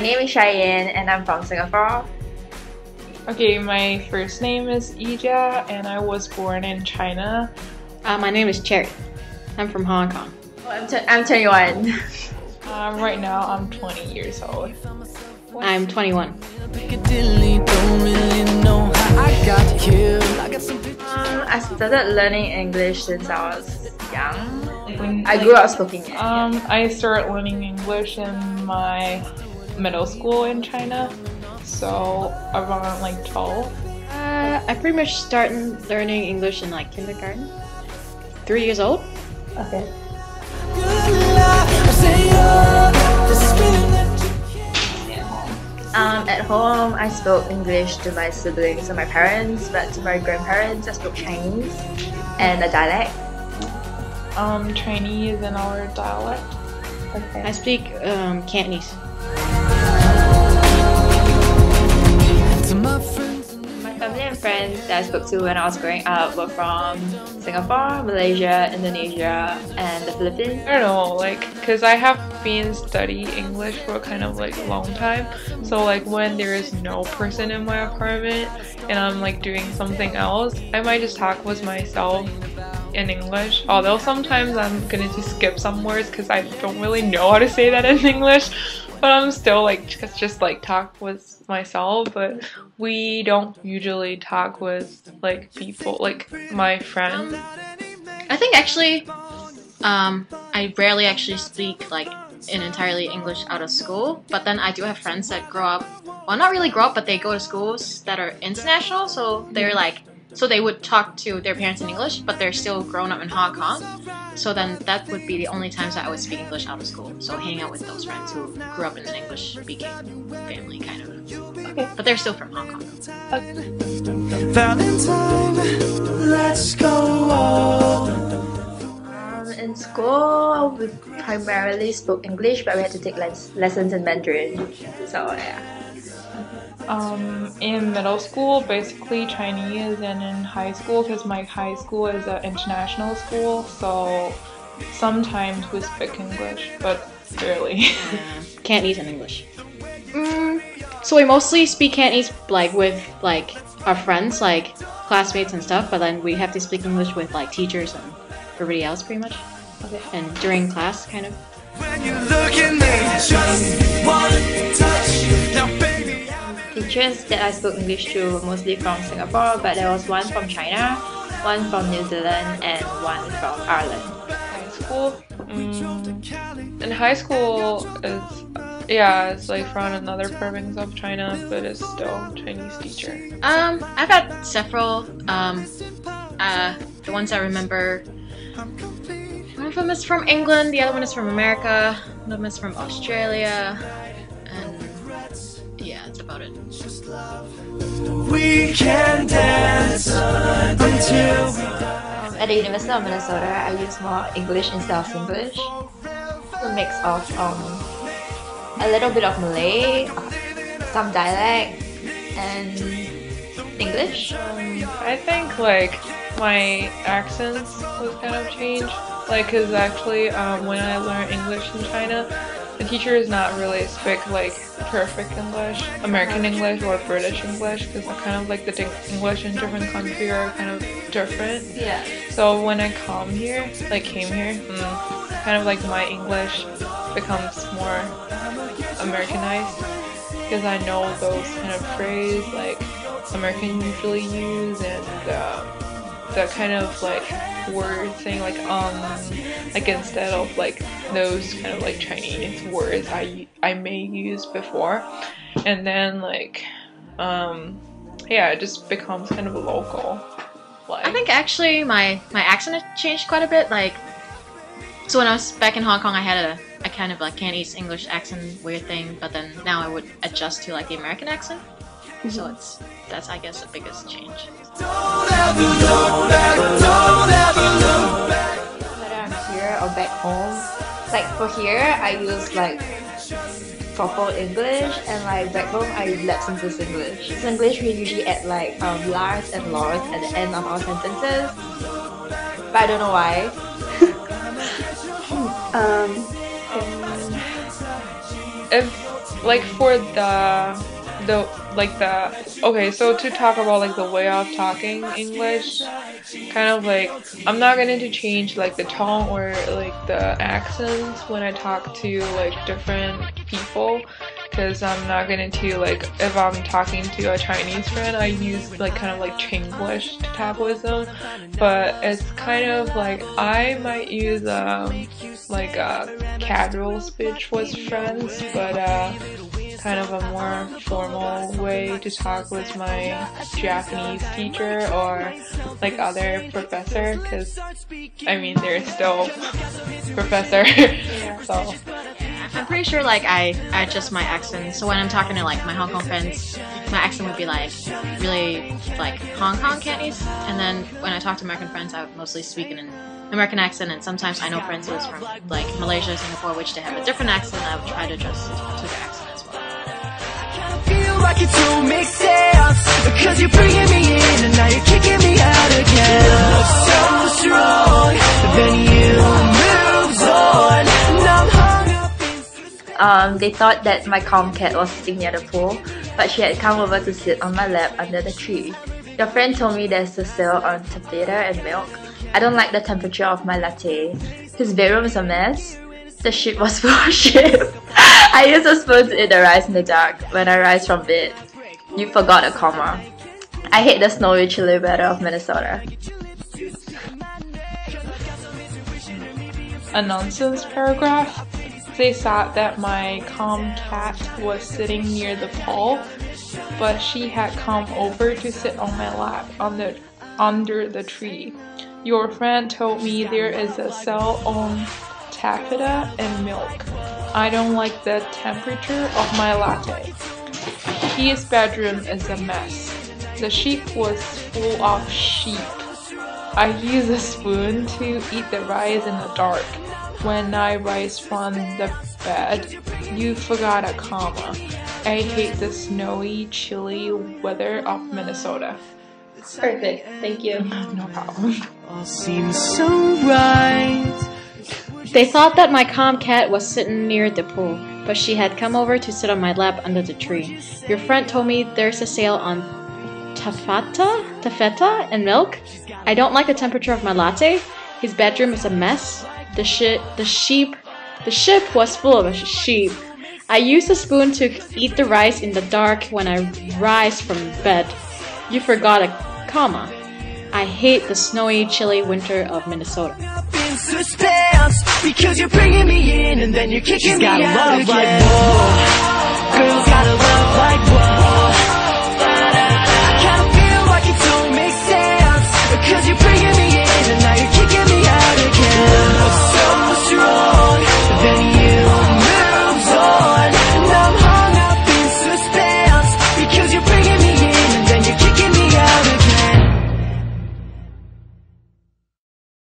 name is Cheyenne and I'm from Singapore. Okay, my first name is Ija and I was born in China. My name is Cherry. I'm from Hong Kong. I'm 21. Right now I'm 20 years old. I'm 21. I started learning English since I was young. I grew up speaking it. I started learning English in my middle school in China, so around like 12. I pretty much started learning English in like kindergarten. 3 years old. Okay. At home, I spoke English to my siblings and my parents, but to my grandparents, I spoke Chinese and a dialect. Chinese and our dialect. Okay. I speak Cantonese. My family and friends that I spoke to when I was growing up were from Singapore, Malaysia, Indonesia, and the Philippines. I don't know, like, cause I have been studying English for kind of like a long time. So like when there is no person in my apartment and I'm like doing something else, I might just talk with myself in English. Although sometimes I'm gonna just skip some words because I don't really know how to say that in English. But I'm still like just like talk with myself. But we don't usually talk with like people, like my friends. I think actually, I rarely actually speak like in entirely English out of school. But then I do have friends that grow up, well, not really grow up, but they go to schools that are international. So they're like, so they would talk to their parents in English, but they're still grown up in Hong Kong. So then that would be the only times that I would speak English out of school. So hanging out with those friends who grew up in an English-speaking family, kind of. Okay. But they're still from Hong Kong. Valentine, let's go. In school, we primarily spoke English, but we had to take lessons in Mandarin. So yeah. In middle school, basically Chinese, and in high school, because my high school is an international school, so sometimes we speak English, but rarely. Cantonese and English. So we mostly speak Cantonese like with like our friends, like classmates and stuff, but then we have to speak English with like teachers and everybody else pretty much. Okay. And during class, kind of. When you look at me, just one touch. Now, baby. Teachers that I spoke English to were mostly from Singapore, but there was one from China, one from New Zealand, and one from Ireland. High school? In high school, it's like from another province of China, but it's still Chinese teacher. I've had several. The ones I remember, one of them is from England, the other one is from America, one of them is from Australia, and yeah, that's about it. We can dance until At the University of Minnesota, I use more English instead of Singlish. A mix of a little bit of Malay, some dialect, and English. I think like my accents was kind of changed. Like, cause actually, when I learned English in China, the teacher is not really speak like perfect English, American English or British English, because kind of like the English in different countries are kind of different. Yeah. So when I came here, kind of like my English becomes more Americanized, because I know those kind of phrases like American usually use, and the kind of like word thing like instead of like those kind of like Chinese words I may use before, and then like it just becomes kind of a local. Like, I think actually my accent has changed quite a bit. Like, so when I was back in Hong Kong, I had a kind of like Cantonese English accent weird thing, but then now I would adjust to like the American accent. So that's I guess the biggest change. Whether I'm here or back home, like for here I use like proper English, and like back home I lapse into Singlish. Singlish we usually add like lars and lors at the end of our sentences, but I don't know why. if like for okay, so to talk about like the way of talking English, kind of like I'm not going to change like the tone or like the accents when I talk to like different people, because I'm not going to like, if I'm talking to a Chinese friend, I use like kind of like Chinglish to talk with them, but it's kind of like I might use like a casual speech with friends, but kind of a more formal way to talk with my Japanese teacher or like other professor, because I mean they're still professor. So I'm pretty sure like I adjust my accent. So when I'm talking to like my Hong Kong friends, my accent would be like really like Hong Kong Cantonese. And then when I talk to American friends, I would mostly speak in an American accent. And sometimes I know friends who's from like Malaysia, Singapore, which they have a different accent. I would try to adjust to their accent as well. Feel like it don't make sense, because you're bringing me in and now you're kicking me out again. Love so strong, then you moved on, and I'm hung up in They thought that my calm cat was sitting near the pool, but she had come over to sit on my lap under the tree. Your friend told me there's a sale on potato and milk. I don't like the temperature of my latte. His bedroom is a mess. The ship was full of shit. I use a spoon to eat the rice in the dark when I rise from bed. You forgot a comma. I hate the snowy chilly weather of Minnesota. a nonsense paragraph. They thought that my calm cat was sitting near the pool, but she had come over to sit on my lap under the tree. Your friend told me there is a sale on taffeta and milk. I don't like the temperature of my latte. His bedroom is a mess. The sheep was full of sheep. I use a spoon to eat the rice in the dark. When I rise from the bed, you forgot a comma. I hate the snowy, chilly weather of Minnesota. Perfect, thank you. No problem. all seems so right. They thought that my calm cat was sitting near the pool, but she had come over to sit on my lap under the tree. Your friend told me there's a sale on taffeta and milk. I don't like the temperature of my latte. His bedroom is a mess. The ship was full of sheep. I use a spoon to eat the rice in the dark when I rise from bed. You forgot a comma. I hate the snowy, chilly winter of Minnesota. In suspense, because you're bringing me in and then you're kicking me out again. Girls gotta love like whoa.